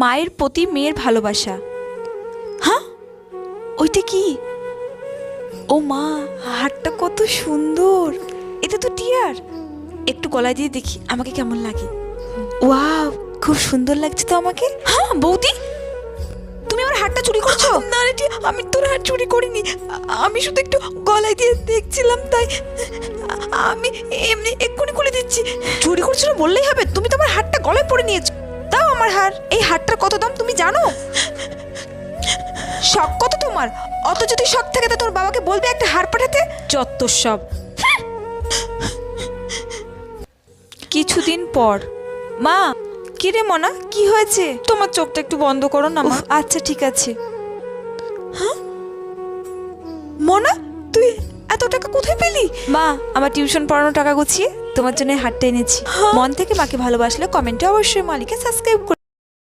মায়ের প্রতি মেয়ের ভালোবাসা। হ্যাঁ, ওইটা কি? ও মা, হারটা কত সুন্দর! এটা তো টিয়ার। একটু গলায় দিয়ে দেখি আমাকে কেমন লাগে। ওয়াও, খুব সুন্দর লাগছে তো আমাকে। হ্যাঁ বৌদি, তুমি আমার হারটা চুরি করছো? না রে টিয়া, আমি তোর হার চুরি করিনি। আমি শুধু একটু গলায় দিয়ে দেখছিলাম, তাই আমি এমনি এক্ষুনি খুলে দিচ্ছি। চুরি করছিল বললেই হবে? তুমি তো আমার হারটা গলায় পরে নিয়েছো। দাও আমার হার। এই হারটার কত দাম তুমি জানো? শখ কত তোমার? অত যদি শখ থাকে তো তোর বাবাকে বলবে একটা হার পাঠাতে। যত সব। কিছুদিন পর। মা, কি রে মনা, কি হয়েছে? তোমার চোখটা একটু বন্ধ করো না মা। আচ্ছা ঠিক আছে। হ্যাঁ মনা, তুই এত টাকা কোথায় পেলি? মা, আমার টিউশন পড়ানোর টাকা গুছিয়ে তোমার জন্য হারটা এনেছি। মন থেকে মাকে ভালোবাসলে কমেন্টে অবশ্যই মালিকে সাবস্ক্রাইব